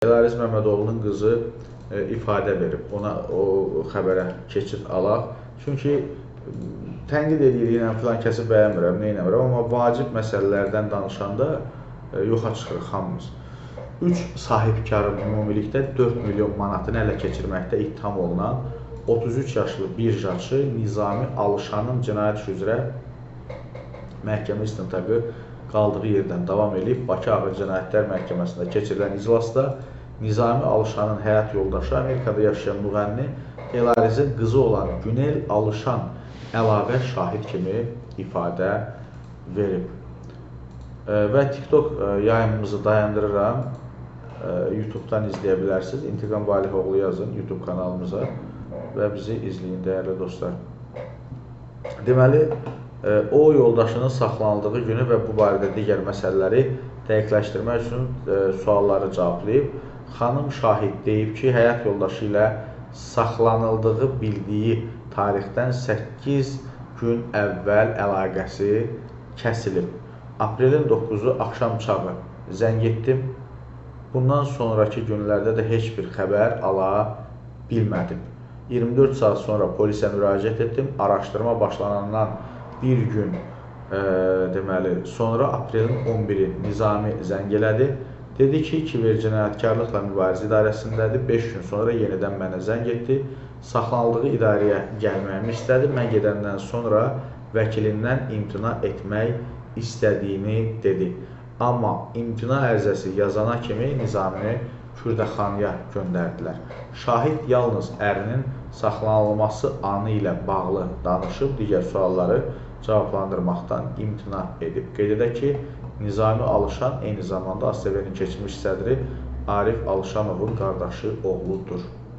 Elariz Məmmədoğlu'nun qızı ifadə verib. Ona o xəbərə keçid alaq. Çünki tənqid edirəm, filan kəsi bəyənmirəm, neynəmirəm, amma vacib məsələlərdən danışanda yoxa çıxırıq hamımız. 3 sahibkarın ümumilikdə 4 milyon manatını ələ keçirməkdə ittiham olunan 33 yaşlı birjaçı Nizami Alışanın cinayət işi üzrə məhkəmə istintaqı qaldığı yerdən davam edib. Bakı Ağır Cinayətlər Məhkəməsində keçirilən iclasda Nizami Alışanın həyat yoldaşı Amerikada yaşayan müğənni Elarizin qızı olan Günel Alışan əlavə şahid kimi ifadə verib. Və TikTok yayımımızı dayandırıram. YouTube'dan izləyə bilərsiniz. İntiqam Valihoğlu yazın YouTube kanalımıza və bizi izləyin, dəyərli dostlar. Deməli, o yoldaşının saxlanıldığı günü və bu barədə digər məsələləri dəqiqləşdirmək üçün sualları cavablayıb. Xanım şahid deyib ki, həyat yoldaşı ilə saxlanıldığı bildiyi tarixdən 8 gün əvvəl əlaqəsi kəsilib. Aprelin 9-u axşam çağı zəng etdim. Bundan sonraki günlərdə də heç bir xəbər ala bilmədim. 24 saat sonra polisə müraciət etdim. Araşdırma başlanandan bir gün sonra aprelin 11-i Nizami zəng elədi. Dedi ki, Kiber Cinayətkarlıqla Mübarizə İdarəsindədir. 5 gün sonra yenidən mənə zəng etdi. Saxlanıldığı idarəyə gəlməyimi istədi. Mən gedəndən sonra vəkilindən imtina etmək istədiyini dedi. Amma imtina ərizəsi yazana kimi Nizamini Kürdəxanaya göndərdilər. Şahid yalnız ərinin saxlanılması anı ilə bağlı danışıb, digər sualları cavablandırmaqdan imtina edib. Qeyd edək ki, Nizami Alışan eyni zamanda ASTV-nin keçmiş sədri Arif Alışanovun qardaşı oğludur.